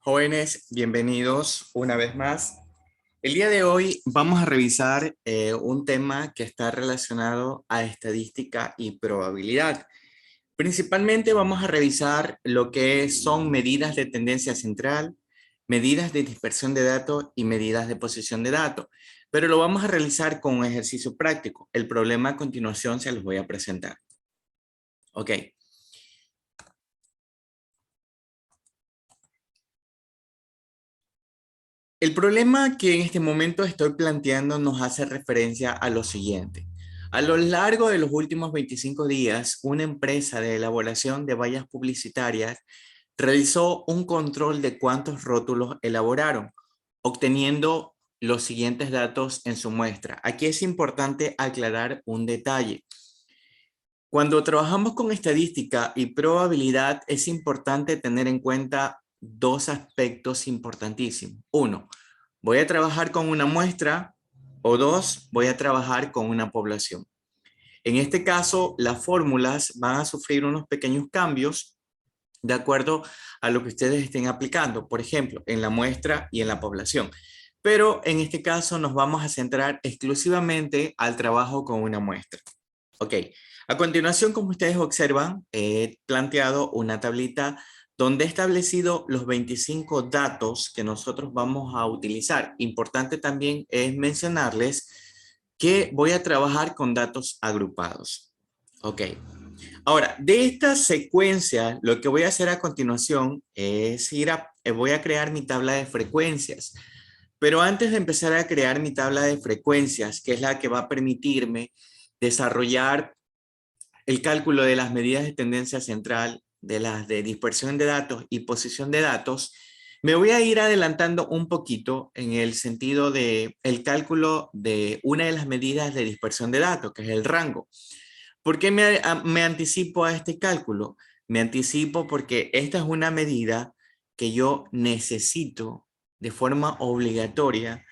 Jóvenes, bienvenidos una vez más. El día de hoy vamos a revisar un tema que está relacionado a estadística y probabilidad. Principalmente vamos a revisar lo que son medidas de tendencia central, medidas de dispersión de datos y medidas de posición de datos. Pero lo vamos a realizar con un ejercicio práctico. El problema a continuación se los voy a presentar. Ok. El problema que en este momento estoy planteando nos hace referencia a lo siguiente. A lo largo de los últimos 25 días, una empresa de elaboración de vallas publicitarias realizó un control de cuántos rótulos elaboraron, obteniendo los siguientes datos en su muestra. Aquí es importante aclarar un detalle. Cuando trabajamos con estadística y probabilidad, es importante tener en cuenta dos aspectos importantísimos. Uno, voy a trabajar con una muestra, o dos, voy a trabajar con una población. En este caso, las fórmulas van a sufrir unos pequeños cambios de acuerdo a lo que ustedes estén aplicando, por ejemplo, en la muestra y en la población. Pero en este caso nos vamos a centrar exclusivamente al trabajo con una muestra. Ok, a continuación, como ustedes observan, he planteado una tablita donde he establecido los 25 datos que nosotros vamos a utilizar. Importante también es mencionarles que voy a trabajar con datos agrupados. Ok, ahora, de esta secuencia, lo que voy a hacer a continuación es voy a crear mi tabla de frecuencias. Pero antes de empezar a crear mi tabla de frecuencias, que es la que va a permitirme desarrollar el cálculo de las medidas de tendencia central, de las de dispersión de datos y posición de datos, me voy a ir adelantando un poquito en el sentido de el cálculo de una de las medidas de dispersión de datos, que es el rango. ¿Por qué me anticipo a este cálculo? Me anticipo porque esta es una medida que yo necesito de forma obligatoria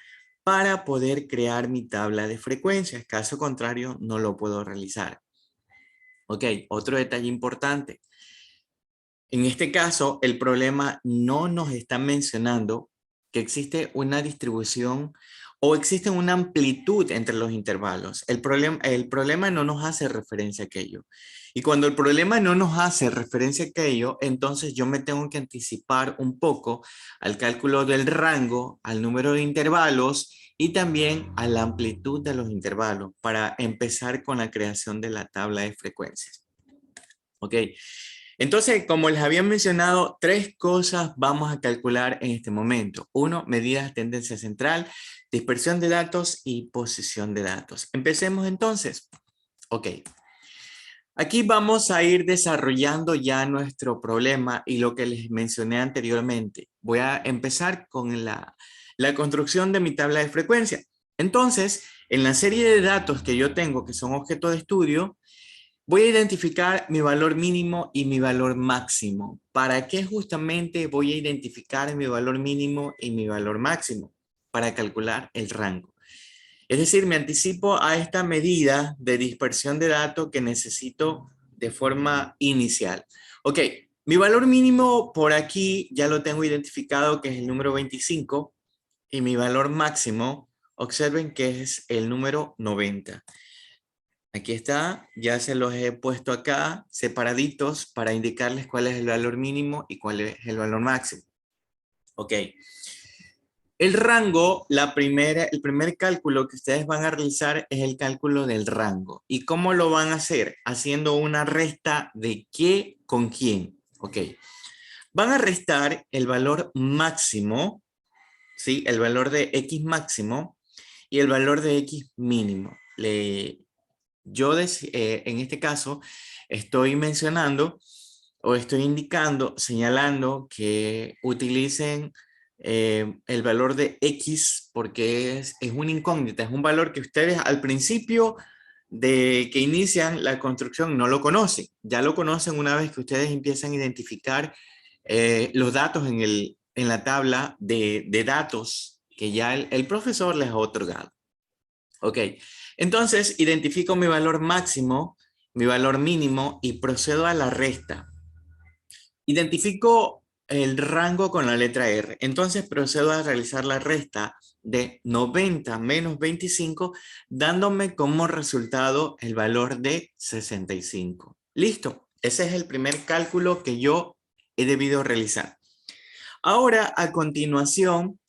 para poder crear mi tabla de frecuencias. Caso contrario, no lo puedo realizar. Ok, otro detalle importante. En este caso, el problema no nos está mencionando que existe una distribución o existe una amplitud entre los intervalos. El problema no nos hace referencia a aquello. Y cuando el problema no nos hace referencia a aquello, entonces yo me tengo que anticipar un poco al cálculo del rango, al número de intervalos y también a la amplitud de los intervalos para empezar con la creación de la tabla de frecuencias. Ok, entonces, como les había mencionado, tres cosas vamos a calcular en este momento. Uno, medidas de tendencia central, dispersión de datos y posición de datos. Empecemos entonces. Ok, aquí vamos a ir desarrollando ya nuestro problema y lo que les mencioné anteriormente. Voy a empezar con la construcción de mi tabla de frecuencia. Entonces, en la serie de datos que yo tengo, que son objeto de estudio, voy a identificar mi valor mínimo y mi valor máximo. ¿Para qué justamente voy a identificar mi valor mínimo y mi valor máximo? Para calcular el rango. Es decir, me anticipo a esta medida de dispersión de datos que necesito de forma inicial. Ok, mi valor mínimo por aquí ya lo tengo identificado, que es el número 25, y mi valor máximo, observen que es el número 90. Aquí está, ya se los he puesto acá separaditos para indicarles cuál es el valor mínimo y cuál es el valor máximo. Ok. El rango, el primer cálculo que ustedes van a realizar es el cálculo del rango. ¿Y cómo lo van a hacer? Haciendo una resta de qué con quién. Ok. Van a restar el valor máximo, ¿sí? El valor de X máximo y el valor de X mínimo. En este caso, estoy mencionando o estoy indicando, señalando que utilicen el valor de X porque es una incógnita, es un valor que ustedes al principio de que inician la construcción no lo conocen. Ya lo conocen una vez que ustedes empiezan a identificar los datos en la tabla de datos que ya el profesor les ha otorgado. Ok, entonces identifico mi valor máximo, mi valor mínimo y procedo a la resta. Identifico el rango con la letra R. Entonces procedo a realizar la resta de 90 menos 25, dándome como resultado el valor de 65. Listo. Ese es el primer cálculo que yo he debido realizar. Ahora, a continuación,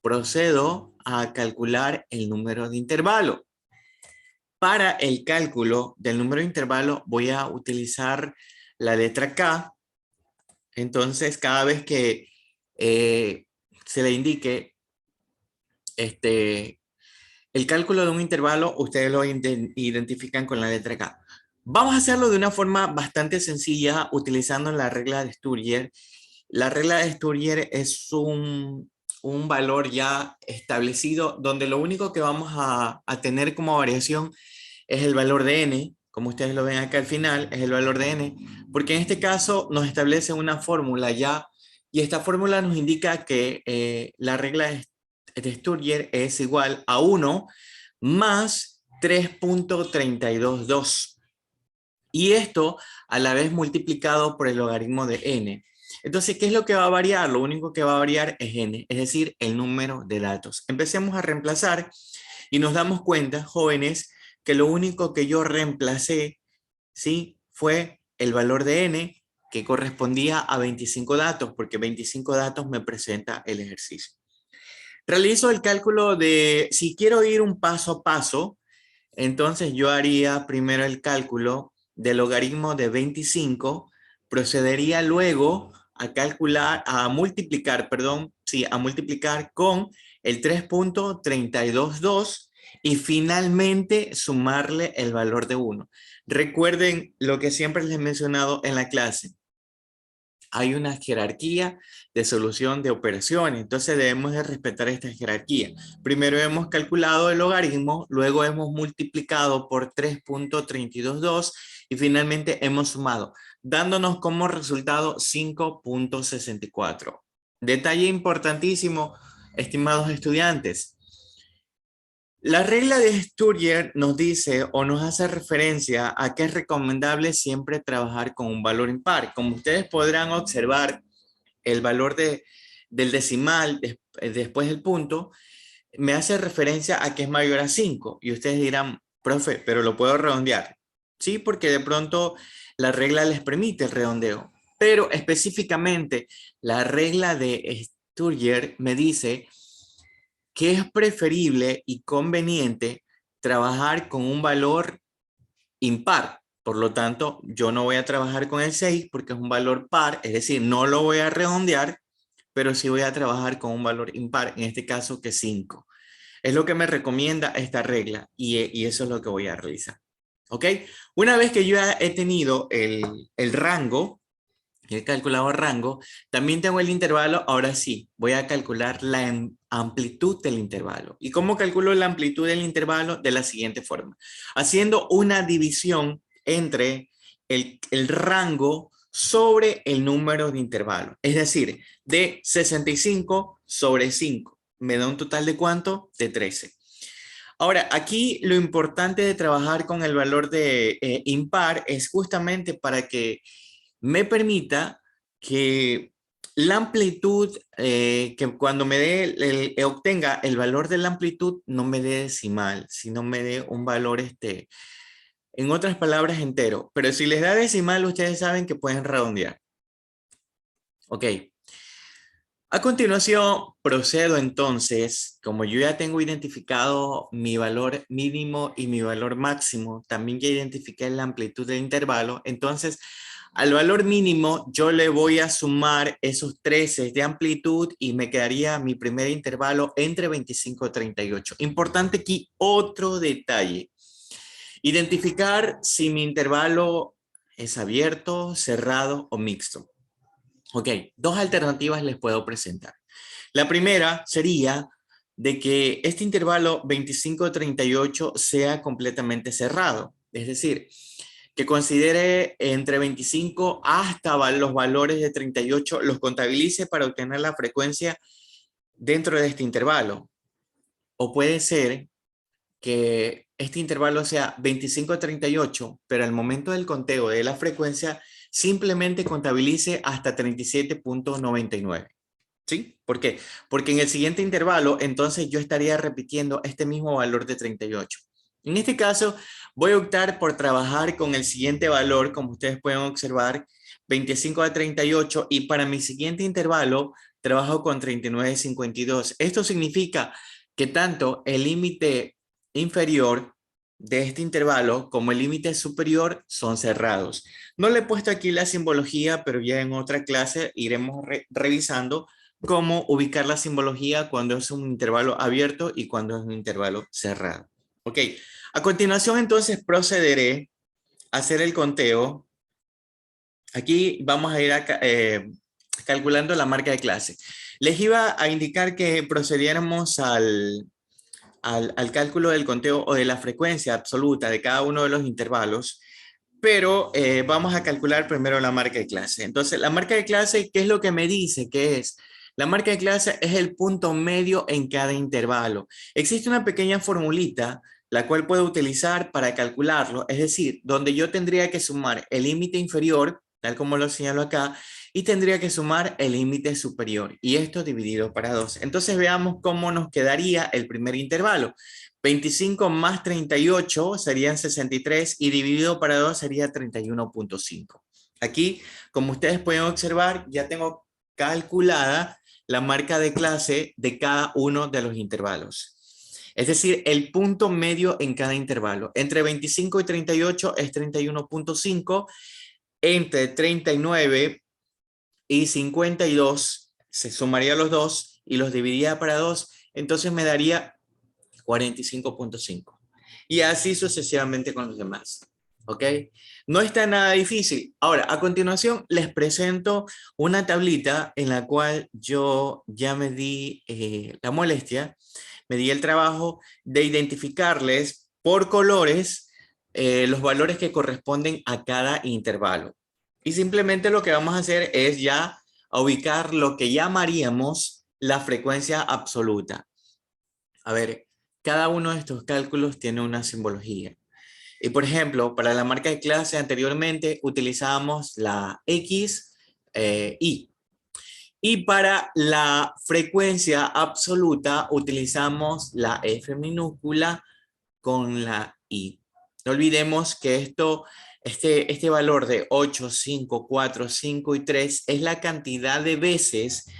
procedo a calcular el número de intervalo. Para el cálculo del número de intervalo voy a utilizar la letra K. Entonces, cada vez que se le indique el cálculo de un intervalo, ustedes lo identifican con la letra K. Vamos a hacerlo de una forma bastante sencilla utilizando la regla de Sturger. La regla de Sturger es un valor ya establecido donde lo único que vamos a tener como variación es el valor de n, como ustedes lo ven acá al final, es el valor de n, porque en este caso nos establece una fórmula ya, y esta fórmula nos indica que la regla de Sturger es igual a 1 más 3.322. Y esto a la vez multiplicado por el logaritmo de n. Entonces, ¿qué es lo que va a variar? Lo único que va a variar es n, es decir, el número de datos. Empecemos a reemplazar y nos damos cuenta, jóvenes, que lo único que yo reemplacé, ¿sí? Fue el valor de n, que correspondía a 25 datos, porque 25 datos me presenta el ejercicio. Realizo el cálculo de, si quiero ir un paso a paso, entonces yo haría primero el cálculo del logaritmo de 25, procedería luego a calcular, a multiplicar, perdón, sí, a multiplicar con el 3.322 y finalmente sumarle el valor de 1. Recuerden lo que siempre les he mencionado en la clase. Hay una jerarquía de solución de operaciones, entonces debemos de respetar esta jerarquía. Primero hemos calculado el logaritmo, luego hemos multiplicado por 3.322 y finalmente hemos sumado, dándonos como resultado 5.64. Detalle importantísimo, estimados estudiantes. La regla de Sturger nos dice o nos hace referencia a que es recomendable siempre trabajar con un valor impar. Como ustedes podrán observar, el valor del decimal después del punto me hace referencia a que es mayor a 5. Y ustedes dirán, profe, pero lo puedo redondear. Sí, porque de pronto la regla les permite el redondeo. Pero específicamente la regla de Sturger me dice que es preferible y conveniente trabajar con un valor impar. Por lo tanto, yo no voy a trabajar con el 6 porque es un valor par, es decir, no lo voy a redondear, pero sí voy a trabajar con un valor impar, en este caso que 5. Es lo que me recomienda esta regla y eso es lo que voy a realizar. ¿Ok? Una vez que yo ya he tenido el rango, he calculado el rango, también tengo el intervalo, ahora sí, voy a calcular la amplitud del intervalo. ¿Y cómo calculo la amplitud del intervalo? De la siguiente forma, haciendo una división entre el rango sobre el número de intervalos, es decir, de 65 sobre 5, me da un total de ¿cuánto? De 13. Ahora, aquí lo importante de trabajar con el valor de impar es justamente para que me permita que la amplitud, que cuando me dé, obtenga el valor de la amplitud, no me dé decimal, sino me dé un valor, en otras palabras, entero. Pero si les da decimal, ustedes saben que pueden redondear. Ok. A continuación, procedo entonces, como yo ya tengo identificado mi valor mínimo y mi valor máximo, también ya identifiqué la amplitud del intervalo, entonces al valor mínimo yo le voy a sumar esos 13 de amplitud y me quedaría mi primer intervalo entre 25 y 38. Importante aquí otro detalle. Identificar si mi intervalo es abierto, cerrado o mixto. Ok, dos alternativas les puedo presentar. La primera sería de que este intervalo 25-38 sea completamente cerrado. Es decir, que considere entre 25 hasta los valores de 38, los contabilice para obtener la frecuencia dentro de este intervalo. O puede ser que este intervalo sea 25 a 38, pero al momento del conteo de la frecuencia simplemente contabilice hasta 37.99. ¿Sí? ¿Por qué? Porque en el siguiente intervalo, entonces yo estaría repitiendo este mismo valor de 38. En este caso, voy a optar por trabajar con el siguiente valor, como ustedes pueden observar, 25 a 38, y para mi siguiente intervalo, trabajo con 39,52. Esto significa que tanto el límite inferior de este intervalo como el límite superior son cerrados. No le he puesto aquí la simbología, pero ya en otra clase iremos revisando cómo ubicar la simbología cuando es un intervalo abierto y cuando es un intervalo cerrado. Ok, a continuación entonces procederé a hacer el conteo. Aquí vamos a ir calculando la marca de clase. Les iba a indicar que procediéramos al cálculo del conteo o de la frecuencia absoluta de cada uno de los intervalos, pero vamos a calcular primero la marca de clase. Entonces, la marca de clase, ¿qué es lo que me dice? ¿Qué es? La marca de clase es el punto medio en cada intervalo. Existe una pequeña formulita la cual puedo utilizar para calcularlo, es decir, donde yo tendría que sumar el límite inferior, tal como lo señalo acá, y tendría que sumar el límite superior, y esto dividido para 2. Entonces veamos cómo nos quedaría el primer intervalo. 25 más 38 serían 63 y dividido para 2 sería 31.5. Aquí, como ustedes pueden observar, ya tengo calculada la marca de clase de cada uno de los intervalos. Es decir, el punto medio en cada intervalo. Entre 25 y 38 es 31.5. Entre 39 y 52 se sumaría los dos y los dividiría para 2. Entonces me daría 45.5. Y así sucesivamente con los demás. ¿Ok? No está nada difícil. Ahora, a continuación, les presento una tablita en la cual yo ya me di la molestia, me di el trabajo de identificarles por colores los valores que corresponden a cada intervalo. Y simplemente lo que vamos a hacer es ya ubicar lo que llamaríamos la frecuencia absoluta. A ver, cada uno de estos cálculos tiene una simbología. Y por ejemplo, para la marca de clase anteriormente utilizábamos la X, Y. Y para la frecuencia absoluta utilizamos la F minúscula con la I. No olvidemos que este valor de 8, 5, 4, 5 y 3 es la cantidad de veces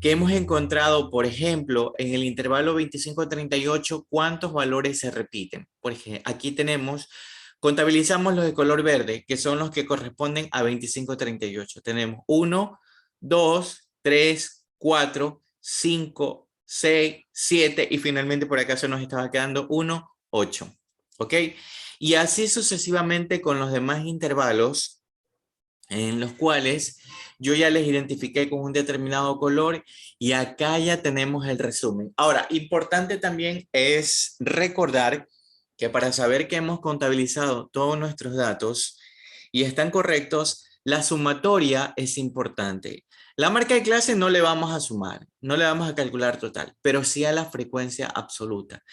que hemos encontrado, por ejemplo, en el intervalo 25-38, cuántos valores se repiten. Por ejemplo, aquí contabilizamos los de color verde, que son los que corresponden a 25-38. Tenemos 1, 2, 3, 4, 5, 6, 7 y finalmente por acá se nos estaba quedando 1, 8. ¿Ok? Y así sucesivamente con los demás intervalos en los cuales yo ya les identifiqué con un determinado color y acá ya tenemos el resumen. Ahora, importante también es recordar que para saber que hemos contabilizado todos nuestros datos y están correctos, la sumatoria es importante. La marca de clase no le vamos a sumar, no le vamos a calcular total, pero sí a la frecuencia absoluta.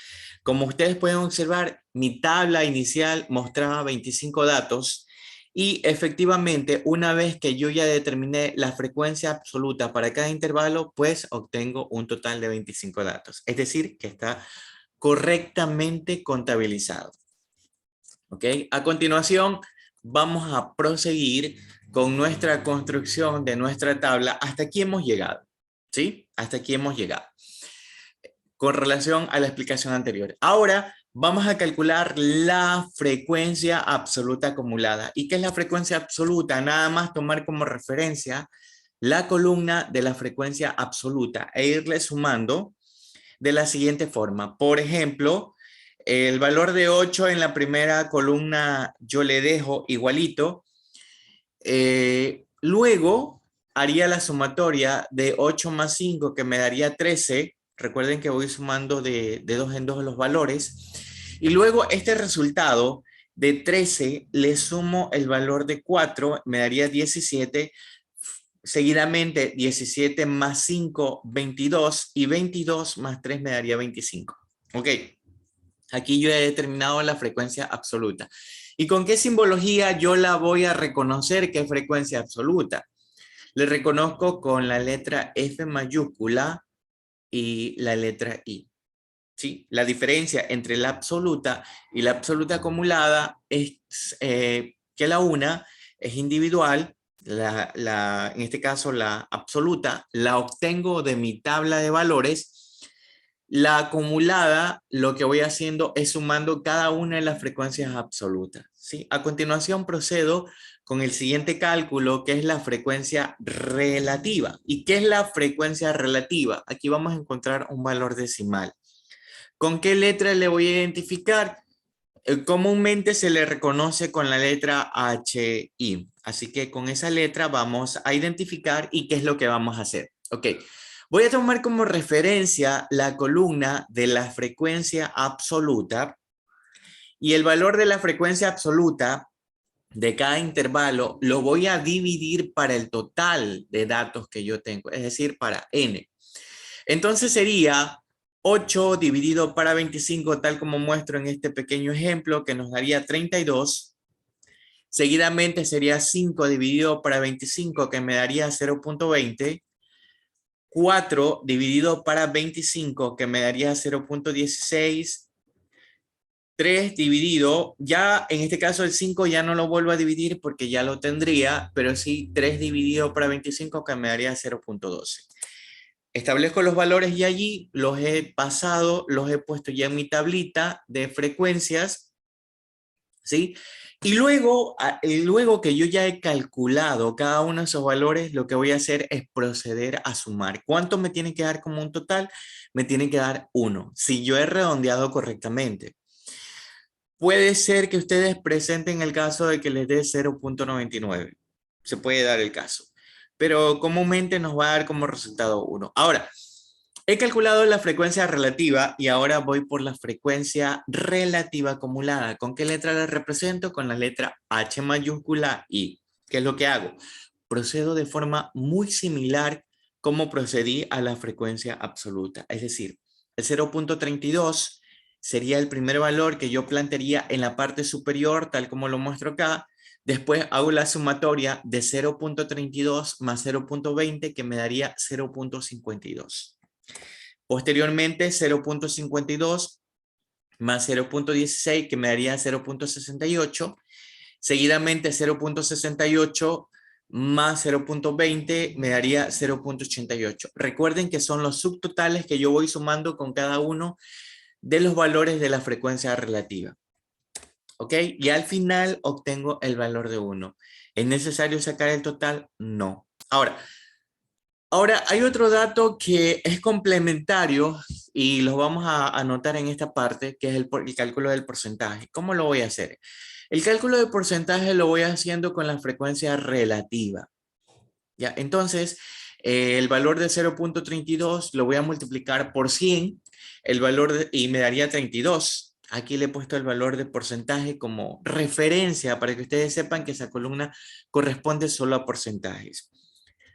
Como ustedes pueden observar, mi tabla inicial mostraba 25 datos y efectivamente una vez que yo ya determiné la frecuencia absoluta para cada intervalo, pues obtengo un total de 25 datos. Es decir, que está correctamente contabilizado. ¿Ok? A continuación, vamos a proseguir con nuestra construcción de nuestra tabla. Hasta aquí hemos llegado. ¿Sí? Hasta aquí hemos llegado con relación a la explicación anterior. Ahora vamos a calcular la frecuencia absoluta acumulada. ¿Y qué es la frecuencia absoluta? Nada más tomar como referencia la columna de la frecuencia absoluta e irle sumando de la siguiente forma. Por ejemplo, el valor de 8 en la primera columna yo le dejo igualito. Luego haría la sumatoria de 8 más 5 que me daría 13. Recuerden que voy sumando de 2 en 2 los valores. Y luego este resultado de 13 le sumo el valor de 4, me daría 17. Seguidamente 17 más 5, 22. Y 22 más 3 me daría 25. Ok. Aquí yo he determinado la frecuencia absoluta. ¿Y con qué simbología yo la voy a reconocer que es frecuencia absoluta? Le reconozco con la letra F mayúscula y la letra I. ¿Sí? La diferencia entre la absoluta y la absoluta acumulada es que la una es individual, en este caso la absoluta, la obtengo de mi tabla de valores. La acumulada, lo que voy haciendo es sumando cada una de las frecuencias absolutas. ¿Sí? A continuación procedo con el siguiente cálculo, que es la frecuencia relativa. ¿Y qué es la frecuencia relativa? Aquí vamos a encontrar un valor decimal. ¿Con qué letra le voy a identificar? Comúnmente se le reconoce con la letra HI. Así que con esa letra vamos a identificar y qué es lo que vamos a hacer. Ok. Voy a tomar como referencia la columna de la frecuencia absoluta y el valor de la frecuencia absoluta de cada intervalo lo voy a dividir para el total de datos que yo tengo, es decir, para n. Entonces sería 8 dividido para 25, tal como muestro en este pequeño ejemplo, que nos daría 32. Seguidamente sería 5 dividido para 25, que me daría 0.20. 4 dividido para 25, que me daría 0.16. 3 dividido, ya en este caso el 5 ya no lo vuelvo a dividir porque ya lo tendría, pero sí 3 dividido para 25, que me daría 0.12. Establezco los valores y allí los he pasado, los he puesto ya en mi tablita de frecuencias, ¿sí? Y luego que yo ya he calculado cada uno de esos valores, lo que voy a hacer es proceder a sumar. ¿Cuánto me tiene que dar como un total? Me tiene que dar 1, si yo he redondeado correctamente. Puede ser que ustedes presenten el caso de que les dé 0.99. Se puede dar el caso. Pero comúnmente nos va a dar como resultado 1. Ahora, he calculado la frecuencia relativa y ahora voy por la frecuencia relativa acumulada. ¿Con qué letra la represento? Con la letra H mayúscula I. ¿Qué es lo que hago? Procedo de forma muy similar como procedí a la frecuencia absoluta. Es decir, el 0.32 sería el primer valor que yo plantearía en la parte superior, tal como lo muestro acá. Después hago la sumatoria de 0.32 más 0.20, que me daría 0.52. Posteriormente, 0.52 más 0.16, que me daría 0.68. Seguidamente, 0.68 más 0.20 me daría 0.88. Recuerden que son los subtotales que yo voy sumando con cada uno de los valores de la frecuencia relativa. ¿Ok? Y al final obtengo el valor de 1. ¿Es necesario sacar el total? No. Ahora, hay otro dato que es complementario y lo vamos a anotar en esta parte, que es el cálculo del porcentaje. ¿Cómo lo voy a hacer? El cálculo de porcentaje lo voy haciendo con la frecuencia relativa. ¿Ya? Entonces, el valor de 0.32 lo voy a multiplicar por 100 y me daría 32. Aquí le he puesto el valor de porcentaje como referencia para que ustedes sepan que esa columna corresponde solo a porcentajes.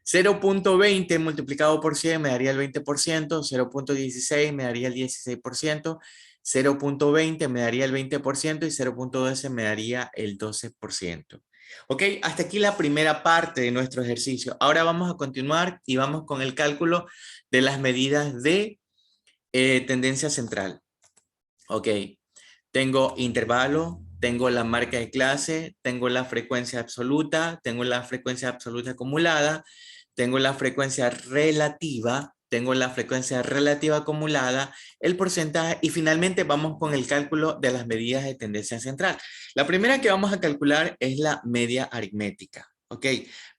0.20 multiplicado por 100 me daría el 20%, 0.16 me daría el 16%, 0.20 me daría el 20% y 0.12 me daría el 12%. Ok, hasta aquí la primera parte de nuestro ejercicio. Ahora vamos a continuar y vamos con el cálculo de las medidas de tendencia central. Ok, tengo intervalo, tengo la marca de clase, tengo la frecuencia absoluta, tengo la frecuencia absoluta acumulada, tengo la frecuencia relativa acumulada, el porcentaje y finalmente vamos con el cálculo de las medidas de tendencia central. La primera que vamos a calcular es la media aritmética, ¿ok?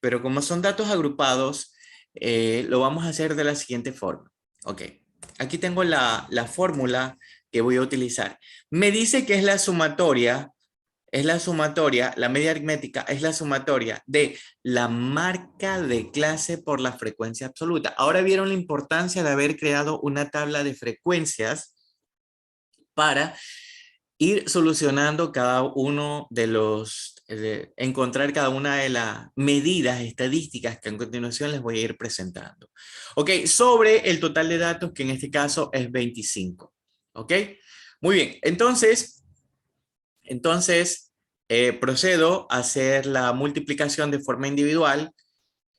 Pero como son datos agrupados, lo vamos a hacer de la siguiente forma, ¿ok? Aquí tengo la fórmula que voy a utilizar. Me dice que la media aritmética es la sumatoria de la marca de clase por la frecuencia absoluta. Ahora vieron la importancia de haber creado una tabla de frecuencias para ir solucionando cada uno de encontrar cada una de las medidas estadísticas que a continuación les voy a ir presentando. Ok, sobre el total de datos que en este caso es 25. Ok, Muy bien, entonces procedo a hacer la multiplicación de forma individual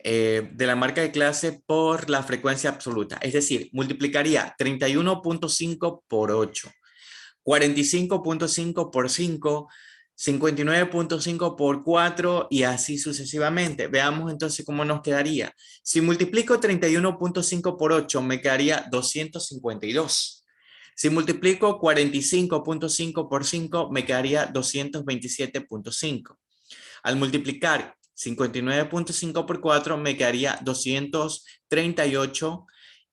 de la marca de clase por la frecuencia absoluta. Es decir, multiplicaría 31.5 por 8, 45.5 por 5, 59.5 por 4 y así sucesivamente. Veamos entonces cómo nos quedaría. Si multiplico 31.5 por 8, me quedaría 252. Si multiplico 45.5 por 5, me quedaría 227.5. Al multiplicar 59.5 por 4 me quedaría 238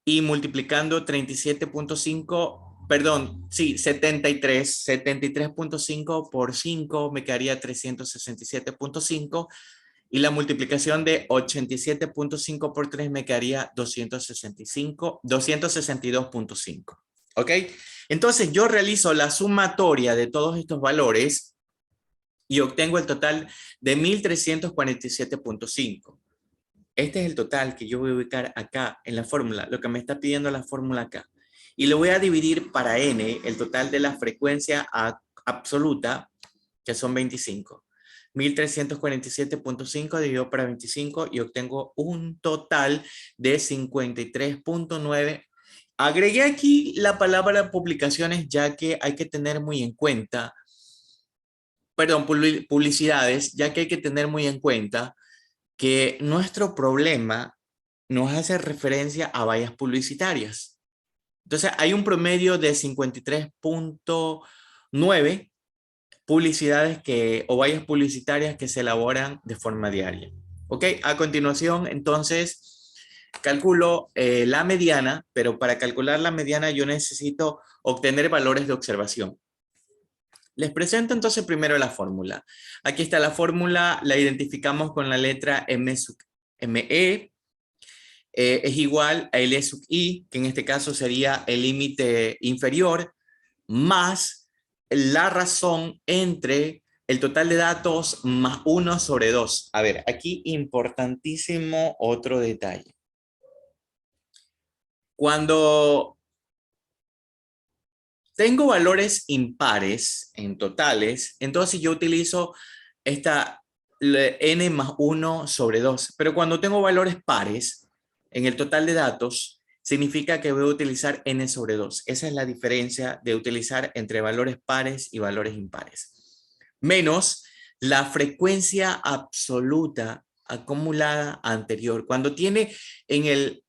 y multiplicando 37.5, perdón, sí, 73.5 por 5 me quedaría 367.5 y la multiplicación de 87.5 por 3 me quedaría 262.5. ¿Ok? Entonces yo realizo la sumatoria de todos estos valores y obtengo el total de 1347.5. Este es el total que yo voy a ubicar acá en la fórmula, lo que me está pidiendo la fórmula acá. Y lo voy a dividir para n, el total de la frecuencia absoluta, que son 25. 1347.5 dividido para 25 y obtengo un total de 53.9. Agregué aquí la palabra publicaciones ya que hay que tener muy en cuenta, perdón, publicidades, ya que hay que tener muy en cuenta que nuestro problema nos hace referencia a vallas publicitarias. Entonces, hay un promedio de 53.9 publicidades o vallas publicitarias que se elaboran de forma diaria. ¿Ok? A continuación, entonces, calculo la mediana, pero para calcular la mediana yo necesito obtener valores de observación. Les presento entonces primero la fórmula. Aquí está la fórmula, la identificamos con la letra ME, es igual a L sub I, que en este caso sería el límite inferior, más la razón entre el total de datos más 1 sobre 2. A ver, aquí importantísimo otro detalle. Cuando tengo valores impares en totales, entonces yo utilizo esta n más 1 sobre 2. Pero cuando tengo valores pares en el total de datos, significa que voy a utilizar n sobre 2. Esa es la diferencia de utilizar entre valores pares y valores impares. Menos la frecuencia absoluta acumulada anterior. Cuando tiene en el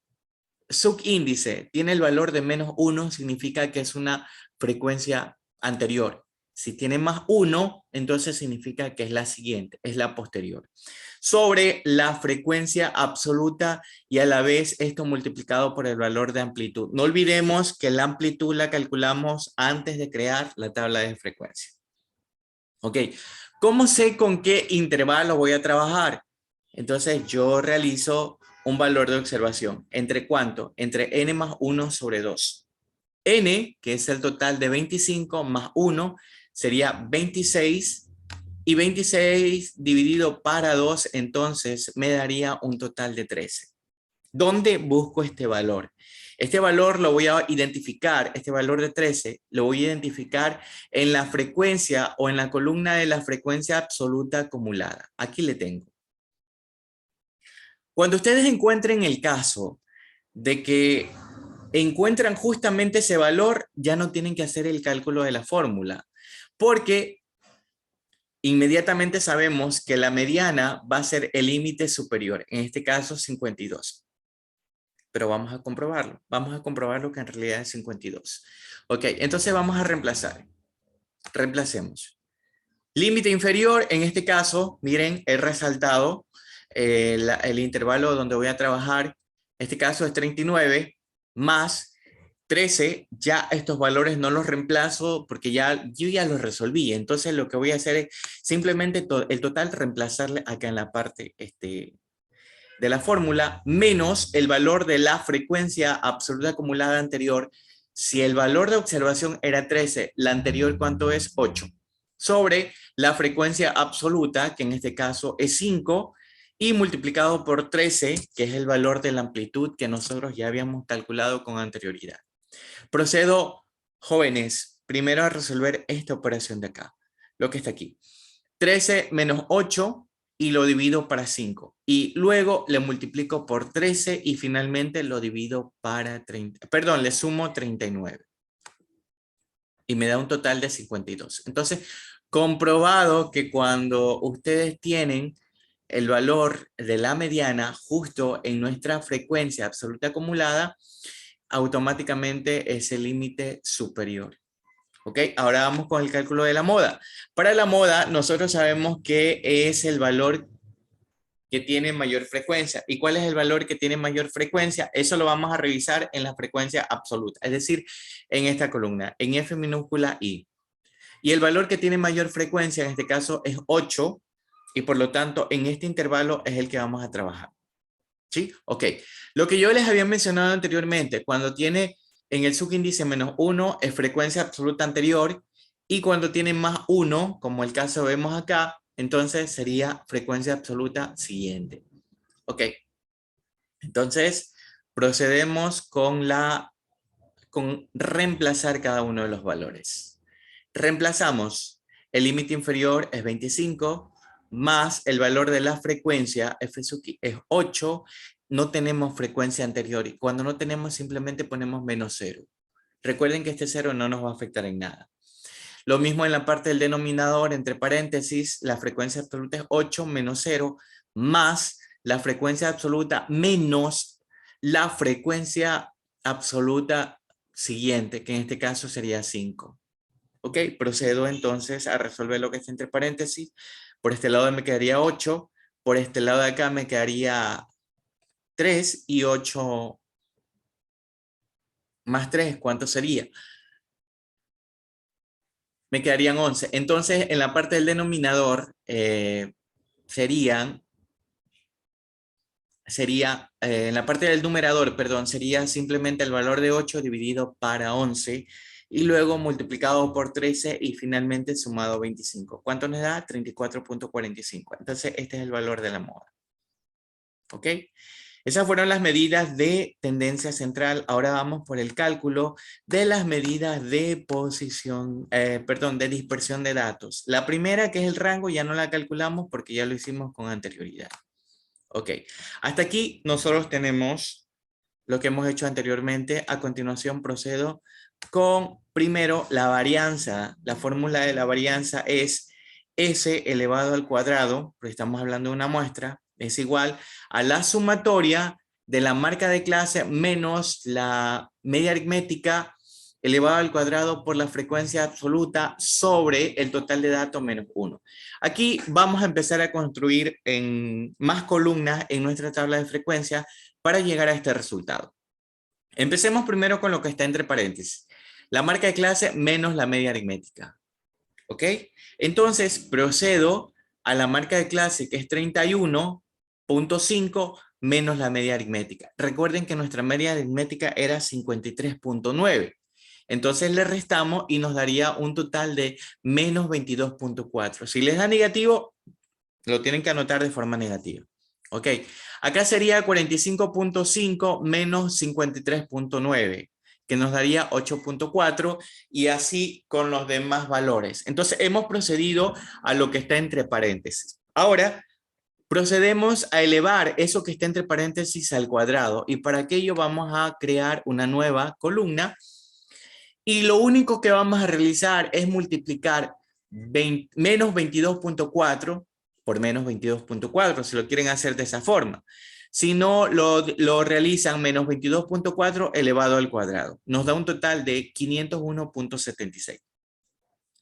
subíndice, tiene el valor de menos 1, significa que es una frecuencia anterior. Si tiene más 1, entonces significa que es la siguiente, es la posterior. Sobre la frecuencia absoluta y a la vez esto multiplicado por el valor de amplitud. No olvidemos que la amplitud la calculamos antes de crear la tabla de frecuencia. Ok, ¿cómo sé con qué intervalo voy a trabajar? Entonces yo realizo un valor de observación. ¿Entre cuánto? Entre n más 1 sobre 2. N, que es el total de 25, más 1, sería 26. Y 26 dividido para 2, entonces me daría un total de 13. ¿Dónde busco este valor? Este valor lo voy a identificar, este valor de 13, lo voy a identificar en la frecuencia o en la columna de la frecuencia absoluta acumulada. Aquí le tengo. Cuando ustedes encuentren el caso de que encuentran justamente ese valor, ya no tienen que hacer el cálculo de la fórmula, porque inmediatamente sabemos que la mediana va a ser el límite superior, en este caso 52. Pero vamos a comprobarlo. Vamos a comprobarlo que en realidad es 52. Ok, entonces vamos a reemplazar. Reemplacemos. Límite inferior, en este caso, miren, he resaltado el intervalo donde voy a trabajar. En este caso es 39 más 13. Ya estos valores no los reemplazo porque yo ya los resolví. Entonces lo que voy a hacer es simplemente el total reemplazarle acá en la parte de la fórmula menos el valor de la frecuencia absoluta acumulada anterior. Si el valor de observación era 13, la anterior, ¿cuánto es? 8. Sobre la frecuencia absoluta, que en este caso es 5, y multiplicado por 13, que es el valor de la amplitud que nosotros ya habíamos calculado con anterioridad. Procedo, jóvenes, primero a resolver esta operación de acá, lo que está aquí. 13 menos 8 y lo divido para 5. Y luego le multiplico por 13 y finalmente lo divido para 30. Perdón, le sumo 39. Y me da un total de 52. Entonces, comprobado que cuando ustedes tienen el valor de la mediana justo en nuestra frecuencia absoluta acumulada, automáticamente es el límite superior. ¿Ok? Ahora vamos con el cálculo de la moda. Para la moda, nosotros sabemos que es el valor que tiene mayor frecuencia. ¿Y cuál es el valor que tiene mayor frecuencia? Eso lo vamos a revisar en la frecuencia absoluta, es decir, en esta columna, en F minúscula I. Y el valor que tiene mayor frecuencia en este caso es 8 y por lo tanto en este intervalo es el que vamos a trabajar. ¿Sí? Ok. Lo que yo les había mencionado anteriormente, cuando tiene en el subíndice menos 1 es frecuencia absoluta anterior y cuando tiene más 1, como el caso vemos acá, entonces sería frecuencia absoluta siguiente. Ok. Entonces procedemos con reemplazar cada uno de los valores. Reemplazamos, el límite inferior es 25, más el valor de la frecuencia, f sub i, es 8, no tenemos frecuencia anterior, y cuando no tenemos simplemente ponemos menos 0. Recuerden que este 0 no nos va a afectar en nada. Lo mismo en la parte del denominador, entre paréntesis, la frecuencia absoluta es 8 menos 0, más la frecuencia absoluta menos la frecuencia absoluta siguiente, que en este caso sería 5. Ok, procedo entonces a resolver lo que está entre paréntesis. Por este lado me quedaría 8, por este lado de acá me quedaría 3 y 8 más 3, ¿cuánto sería? Me quedarían 11. Entonces, en la parte del denominador en la parte del numerador, perdón, sería simplemente el valor de 8 dividido para 11 y luego multiplicado por 13 y finalmente sumado 25. ¿Cuánto nos da? 34.45. Entonces, este es el valor de la moda. ¿Ok? Esas fueron las medidas de tendencia central. Ahora vamos por el cálculo de las medidas de de dispersión de datos. La primera, que es el rango, ya no la calculamos porque ya lo hicimos con anterioridad. Ok, hasta aquí nosotros tenemos lo que hemos hecho anteriormente. A continuación procedo con, primero, la varianza. La fórmula de la varianza es S elevado al cuadrado, porque estamos hablando de una muestra, es igual a la sumatoria de la marca de clase menos la media aritmética elevado al cuadrado por la frecuencia absoluta sobre el total de datos menos 1. Aquí vamos a empezar a construir en más columnas en nuestra tabla de frecuencia para llegar a este resultado. Empecemos primero con lo que está entre paréntesis. La marca de clase menos la media aritmética. ¿Ok? Entonces procedo a la marca de clase que es 31.5 menos la media aritmética. Recuerden que nuestra media aritmética era 53.9. Entonces le restamos y nos daría un total de menos 22.4. Si les da negativo, lo tienen que anotar de forma negativa. Ok, acá sería 45.5 menos 53.9, que nos daría 8.4 y así con los demás valores. Entonces hemos procedido a lo que está entre paréntesis. Ahora procedemos a elevar eso que está entre paréntesis al cuadrado y para aquello vamos a crear una nueva columna y lo único que vamos a realizar es multiplicar menos 22.4 por menos 22.4, si lo quieren hacer de esa forma. Si no, lo realizan menos 22.4 elevado al cuadrado. Nos da un total de 501.76.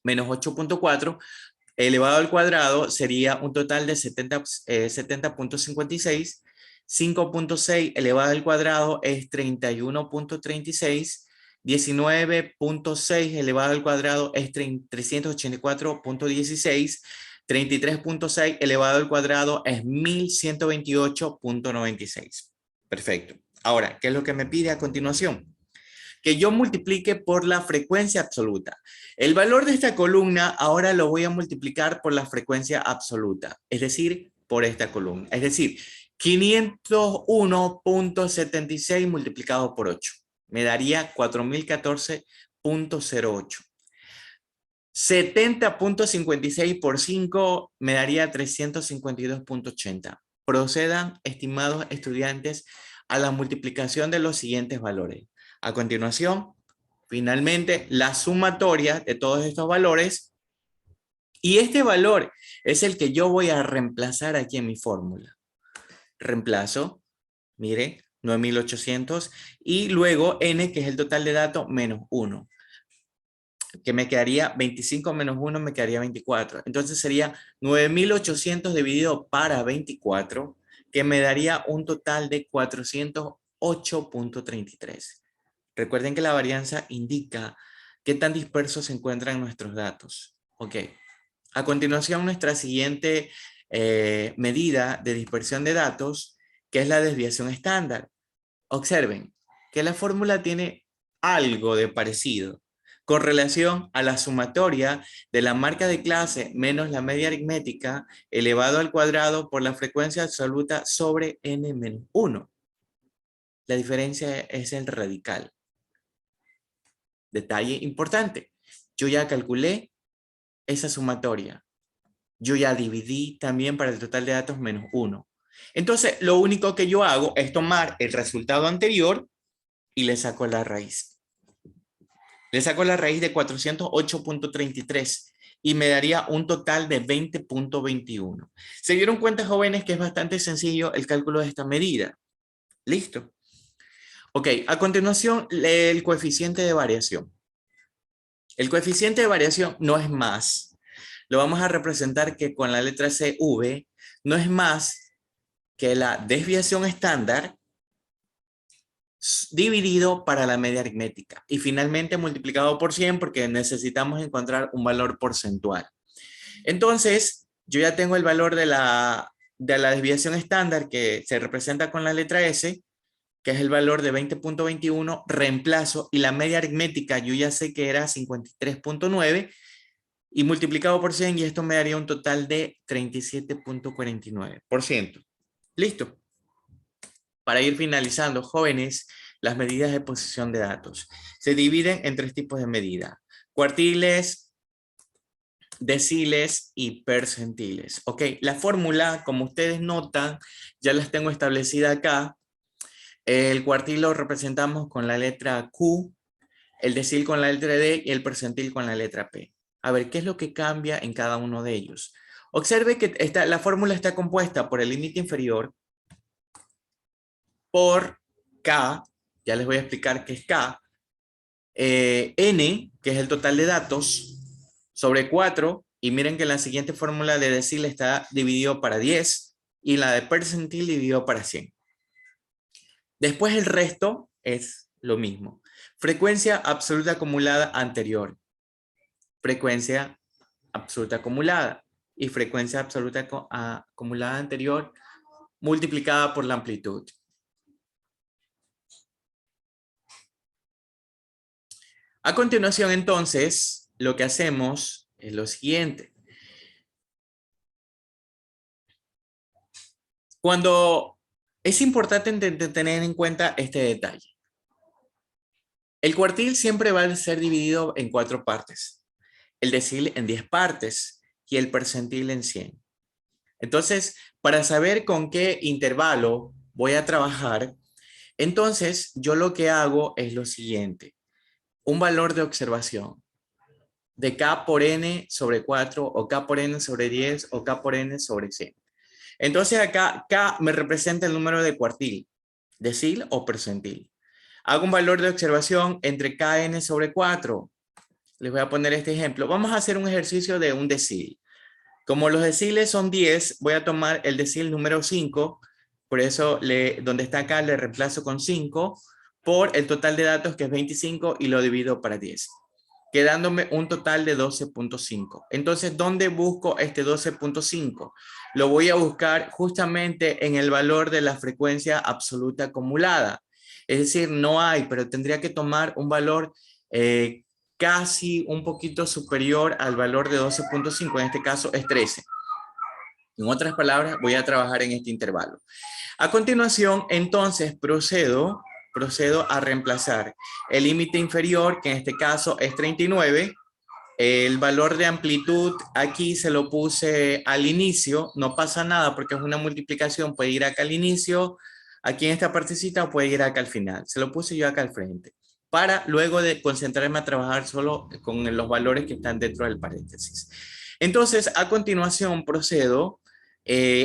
Menos 8.4 elevado al cuadrado sería un total de 70.56. 5.6 elevado al cuadrado es 31.36. 19.6 elevado al cuadrado es 384.16. 33.6 elevado al cuadrado es 1128.96. Perfecto. Ahora, ¿qué es lo que me pide a continuación? Que yo multiplique por la frecuencia absoluta. El valor de esta columna ahora lo voy a multiplicar por la frecuencia absoluta, es decir, por esta columna. Es decir, 501.76 multiplicado por 8. Me daría 4014.08. 70.56 por 5 me daría 352.80. Procedan, estimados estudiantes, a la multiplicación de los siguientes valores. A continuación, finalmente, la sumatoria de todos estos valores. Y este valor es el que yo voy a reemplazar aquí en mi fórmula. Reemplazo, mire, 9.800 y luego n, que es el total de datos, menos 1. Que me quedaría 25 menos 1, me quedaría 24. Entonces sería 9.800 dividido para 24, que me daría un total de 408.33. Recuerden que la varianza indica qué tan dispersos se encuentran nuestros datos. Ok. A continuación, nuestra siguiente medida de dispersión de datos, que es la desviación estándar. Observen que la fórmula tiene algo de parecido con relación a la sumatoria de la marca de clase menos la media aritmética elevado al cuadrado por la frecuencia absoluta sobre n menos 1. La diferencia es el radical. Detalle importante. Yo ya calculé esa sumatoria. Yo ya dividí también para el total de datos menos 1. Entonces, lo único que yo hago es tomar el resultado anterior y le saco la raíz. Le saco la raíz de 408.33 y me daría un total de 20.21. ¿Se dieron cuenta, jóvenes, que es bastante sencillo el cálculo de esta medida? ¿Listo? Ok, a continuación, el coeficiente de variación. El coeficiente de variación no es más. Lo vamos a representar que con la letra CV no es más que la desviación estándar dividido para la media aritmética y finalmente multiplicado por 100 porque necesitamos encontrar un valor porcentual. Entonces, yo ya tengo el valor de la desviación estándar que se representa con la letra S, que es el valor de 20.21, reemplazo y la media aritmética yo ya sé que era 53.9 y multiplicado por 100 y esto me daría un total de 37.49%. Listo. Para ir finalizando, jóvenes, las medidas de posición de datos se dividen en tres tipos de medida: cuartiles, deciles y percentiles. Ok, la fórmula, como ustedes notan, ya las tengo establecida acá. El cuartil lo representamos con la letra Q, el decil con la letra D y el percentil con la letra P. A ver, ¿qué es lo que cambia en cada uno de ellos? Observe que la fórmula está compuesta por el límite inferior, por K, ya les voy a explicar qué es K, N, que es el total de datos, sobre 4, y miren que la siguiente fórmula de decil está dividido para 10, y la de percentil dividido para 100. Después el resto es lo mismo. Frecuencia absoluta acumulada anterior, frecuencia absoluta acumulada, y frecuencia absoluta acumulada anterior multiplicada por la amplitud. A continuación, entonces, lo que hacemos es lo siguiente. Es importante tener en cuenta este detalle. El cuartil siempre va a ser dividido en 4 partes. El decil en 10 partes y el percentil en 100. Entonces, para saber con qué intervalo voy a trabajar, entonces yo lo que hago es lo siguiente. Un valor de observación de K por N sobre 4 o K por N sobre 10 o K por N sobre 100. Entonces acá K me representa el número de cuartil, decil o percentil. Hago un valor de observación entre Kn sobre 4. Les voy a poner este ejemplo. Vamos a hacer un ejercicio de un decil. Como los deciles son 10, voy a tomar el decil número 5. Por eso, donde está acá, le reemplazo con 5 por el total de datos, que es 25, y lo divido para 10. Quedándome un total de 12.5. Entonces, ¿dónde busco este 12.5? Lo voy a buscar justamente en el valor de la frecuencia absoluta acumulada. Es decir, no hay, pero tendría que tomar un valor casi un poquito superior al valor de 12.5, en este caso es 13. En otras palabras, voy a trabajar en este intervalo. A continuación, entonces, procedo a reemplazar el límite inferior, que en este caso es 39, El valor de amplitud aquí se lo puse al inicio, no pasa nada porque es una multiplicación, puede ir acá al inicio, aquí en esta partecita o puede ir acá al final. Se lo puse yo acá al frente, para luego de concentrarme a trabajar solo con los valores que están dentro del paréntesis. Entonces, a continuación procedo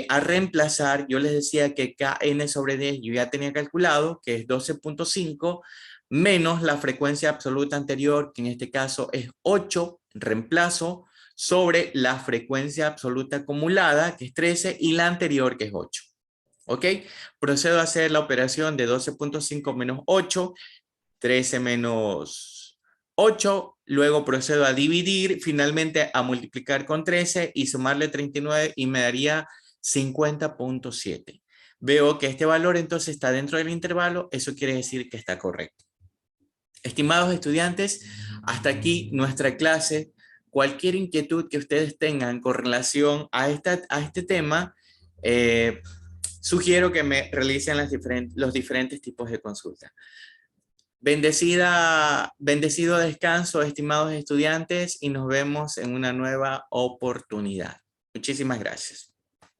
a reemplazar, yo les decía que kn sobre 10 yo ya tenía calculado, que es 12.5, menos la frecuencia absoluta anterior, que en este caso es 8, reemplazo, sobre la frecuencia absoluta acumulada, que es 13, y la anterior, que es 8. ¿Ok? Procedo a hacer la operación de 12.5 menos 8, 13 menos 8, luego procedo a dividir, finalmente a multiplicar con 13 y sumarle 39 y me daría 50.7. Veo que este valor entonces está dentro del intervalo, eso quiere decir que está correcto. Estimados estudiantes, hasta aquí nuestra clase. Cualquier inquietud que ustedes tengan con relación a este tema, sugiero que me realicen los diferentes tipos de consulta. Bendecido descanso, estimados estudiantes, y nos vemos en una nueva oportunidad. Muchísimas gracias.